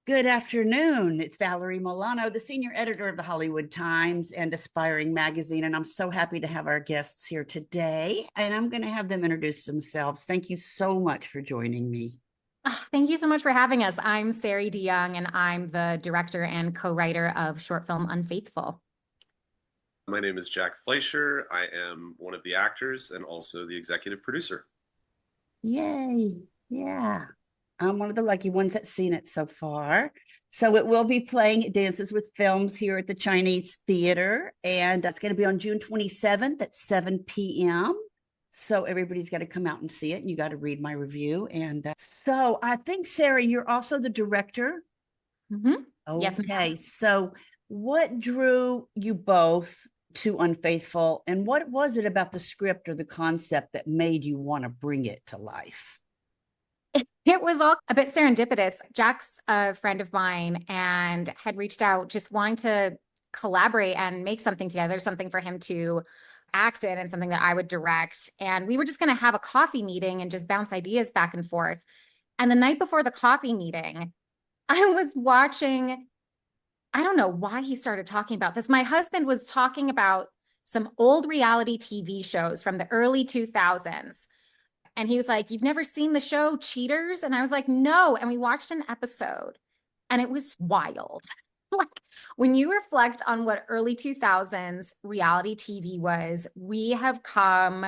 Good afternoon. It's Valerie Milano, the senior editor of the Hollywood Times and Aspiring Magazine. And I'm so happy to have our guests here today. And I'm going to have them introduce themselves. Thank you so much for joining me. Thank you so much for having us. I'm Seri DeYoung, and I'm the director and co-writer of short film Unfaithful. My name is Jack Fleischer. I am one of the actors and also the executive producer. Yay. Yeah. I'm one of the lucky ones that's seen it so far. So it will be playing at Dances with Films here at the Chinese Theater. And that's going to be on June 27th at 7 p.m. So everybody's got to come out and see it. And you got to read my review. And so I think, Sarah, you're also the director. Mm-hmm. Yes, Okay. So what drew you both to Unfaithful? And what was it about the script or the concept that made you want to bring it to life? it was all a bit serendipitous. Jack's a friend of mine and had reached out just wanting to collaborate and make something together, something for him to act in and something that I would direct. And we were just going to have a coffee meeting and just bounce ideas back and forth. And the night before the coffee meeting, I was watching, I don't know why he started talking about this. My husband was talking about some old reality TV shows from the early 2000s. And he was like, "You've never seen the show Cheaters?" And I was like, "No." And we watched an episode and it was wild. Like when you reflect on what early 2000s reality TV was, we have come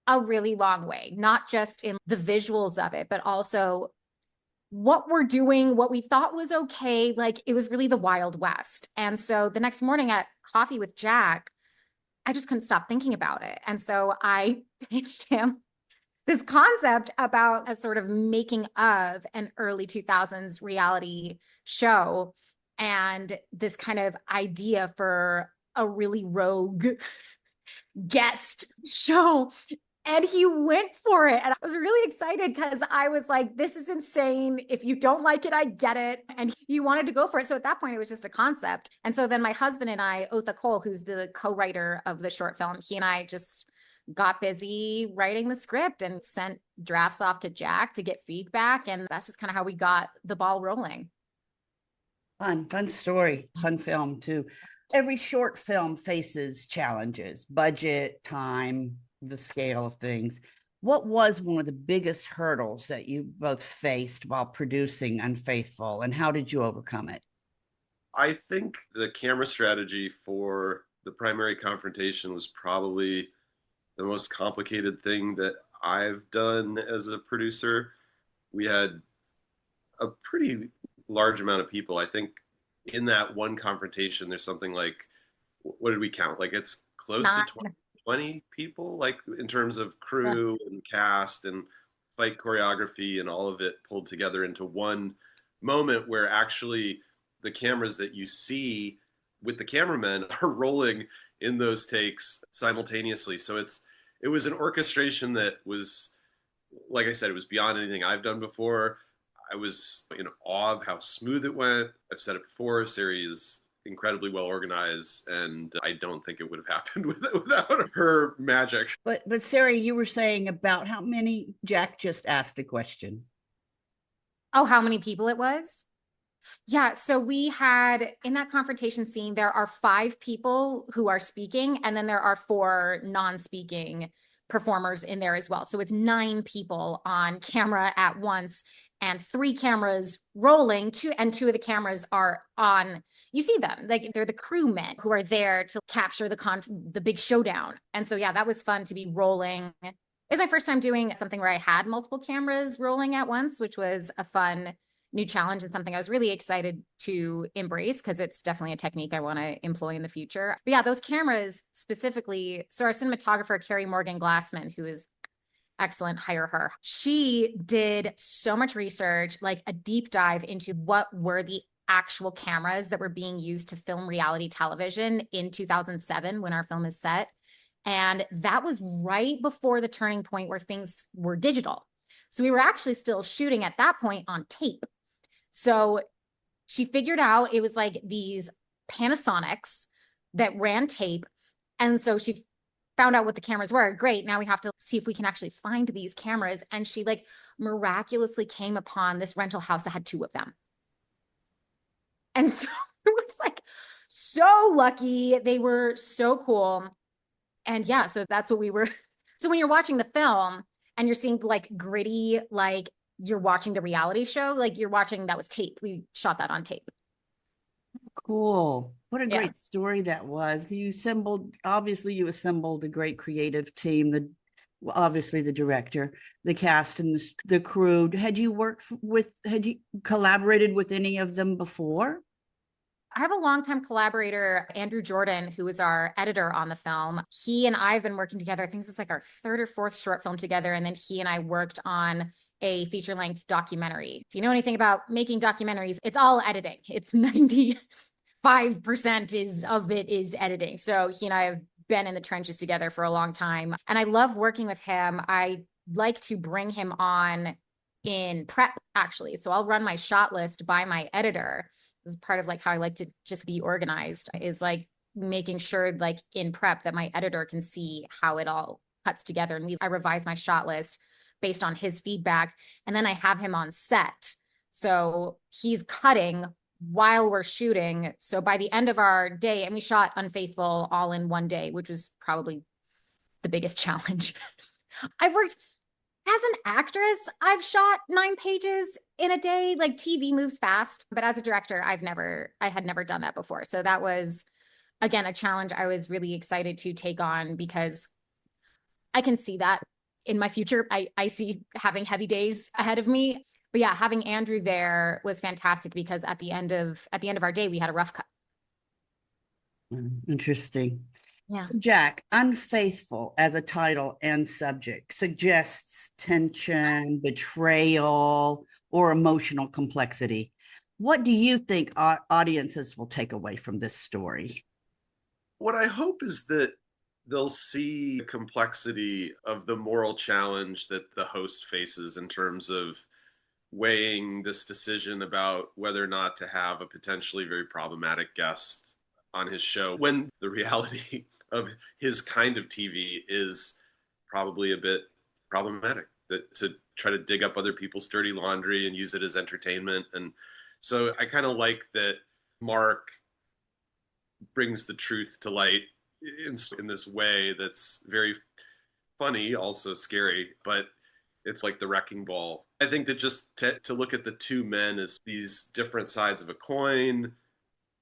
a really long way, not just in the visuals of it, but also what we're doing, what we thought was okay. Like it was really the Wild West. And so the next morning at coffee with Jack, I just couldn't stop thinking about it. And so I pitched him this concept about a sort of making of an early 2000s reality show and this kind of idea for a really rogue guest show. And he went for it. And I was really excited because I was like, this is insane. If you don't like it, I get it. And he wanted to go for it. So at that point, it was just a concept. And so then my husband and I, Otha Cole, who's the co-writer of the short film, he and I just got busy writing the script and sent drafts off to Jack to get feedback. And that's just kind of how we got the ball rolling. Fun story, fun film too. Every short film faces challenges, budget, time, the scale of things. What was one of the biggest hurdles that you both faced while producing Unfaithful, and how did you overcome it? I think the camera strategy for the primary confrontation was probably the most complicated thing that I've done as a producer. We had a pretty large amount of people. I think in that one confrontation, there's something like, what did we count? Like it's close to Not 20 people, like in terms of crew and cast and fight choreography and all of it pulled together into one moment where actually the cameras that you see with the cameramen are rolling in those takes simultaneously. So it was an orchestration that was, like I said, it was beyond anything I've done before. I was in awe of how smooth it went. I've said it before, Seri is incredibly well organized, and I don't think it would have happened without her magic. But Sarah, you were saying about how many. Jack just asked a question. Oh, how many people it was? Yeah, so we had in that confrontation scene, there are 5 people who are speaking, and then there are 4 non-speaking performers in there as well. So it's 9 people on camera at once and 3 cameras rolling, and 2 of the cameras are on. You see them, like they're the crewmen who are there to capture the big showdown. And so yeah, that was fun to be rolling. It was my first time doing something where I had multiple cameras rolling at once, which was a fun new challenge and something I was really excited to embrace because it's definitely a technique I want to employ in the future. But yeah, those cameras specifically. So our cinematographer, Carrie Morgan Glassman, who is excellent, hire her. She did so much research, like a deep dive into what were the actual cameras that were being used to film reality television in 2007 when our film is set. And that was right before the turning point where things were digital. So we were actually still shooting at that point on tape. So she figured out it was like these Panasonics that ran tape. And so she found out what the cameras were. Great. Now we have to see if we can actually find these cameras. And she like miraculously came upon this rental house that had 2 of them. And so it was like so lucky. They were so cool. And yeah, so that's what we were. So when you're watching the film and you're seeing like gritty, like you're watching the reality show, like you're watching, that was tape. We shot that on tape. Cool. What a Yeah. great story that was. Obviously you assembled a great creative team, obviously the director, the cast, and the crew. Had you collaborated with any of them before? I have a longtime collaborator, Andrew Jordan, who is our editor on the film. He and I have been working together. I think this is like our third or fourth short film together. And then he and I worked on a feature-length documentary. If you know anything about making documentaries, it's all editing. It's 95% of it is editing. So he and I have been in the trenches together for a long time. And I love working with him. I like to bring him on in prep, actually. So I'll run my shot list by my editor. This is part of like how I like to just be organized, is like making sure like in prep that my editor can see how it all cuts together. And I revise my shot list based on his feedback. And then I have him on set. So he's cutting while we're shooting. So by the end of our day, and we shot Unfaithful all in one day, which was probably the biggest challenge. I've worked as an actress, I've shot 9 pages in a day. Like TV moves fast, but as a director, I had never done that before. So that was, again, a challenge I was really excited to take on, because I can see that in my future. I see having heavy days ahead of me. But yeah, having Andrew there was fantastic, because at the end of our day, we had a rough cut. Interesting. Yeah. So Jack, Unfaithful as a title and subject suggests tension, betrayal, or emotional complexity. What do you think audiences will take away from this story? What I hope is that they'll see the complexity of the moral challenge that the host faces in terms of weighing this decision about whether or not to have a potentially very problematic guest on his show, when the reality of his kind of TV is probably a bit problematic, that to try to dig up other people's dirty laundry and use it as entertainment. And so I kind of like that Mark brings the truth to light in this way that's very funny, also scary, but it's like the wrecking ball. I think that just to look at the two men as these different sides of a coin,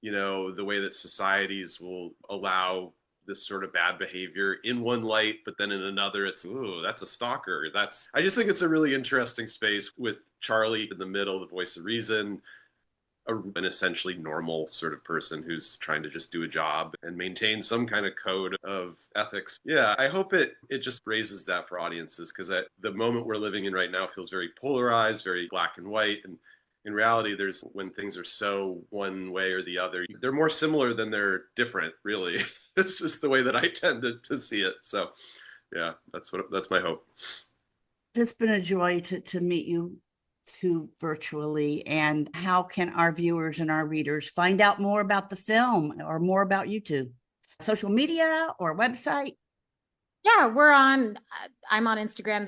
the way that societies will allow this sort of bad behavior in one light, but then in another, it's, ooh, that's a stalker. I just think it's a really interesting space with Charlie in the middle, the voice of reason, an essentially normal sort of person who's trying to just do a job and maintain some kind of code of ethics. Yeah, I hope it just raises that for audiences, because the moment we're living in right now feels very polarized, very black and white. And in reality, when things are so one way or the other, they're more similar than they're different, really. This is the way that I tend to see it. So yeah, that's my hope. It's been a joy to meet you two virtually. And how can our viewers and our readers find out more about the film or more about you two? Social media or website? Yeah, I'm on Instagram.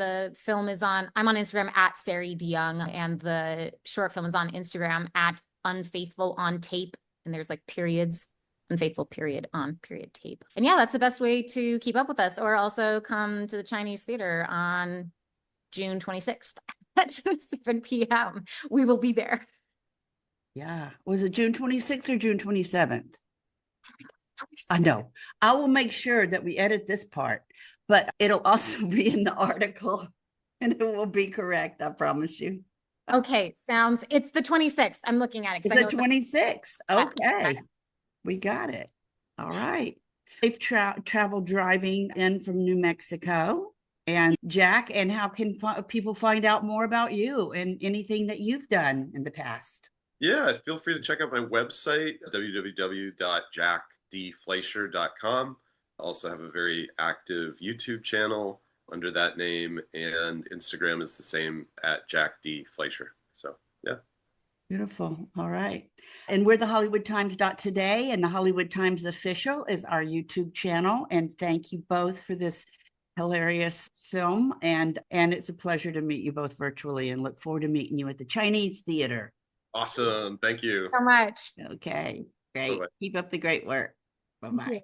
I'm on Instagram at Seri DeYoung, and the short film is on Instagram at Unfaithful on Tape. And there's like periods, Unfaithful period on period tape. And yeah, that's the best way to keep up with us, or also come to the Chinese theater on June 26th at 7 p.m. We will be there. Yeah. Was it June 26th or June 27th? I know. I will make sure that we edit this part, but it'll also be in the article and it will be correct. I promise you. Okay. It's the 26th. I'm looking at it. It's the 26th. Okay. We got it. All right. They've traveled driving in from New Mexico. And Jack, and how can people find out more about you and anything that you've done in the past? Yeah, feel free to check out my website, www.jackdfleischer.com. I also have a very active YouTube channel under that name, and Instagram is the same at Jack D. Fleischer. So, yeah. Beautiful. All right. And we're the HollywoodTimes.today, and the Hollywood Times Official is our YouTube channel. And thank you both for this hilarious film. And it's a pleasure to meet you both virtually, and look forward to meeting you at the Chinese theater. Awesome. Thank you. So much. Okay, great. Bye-bye. Keep up the great work. Thank Bye-bye. you.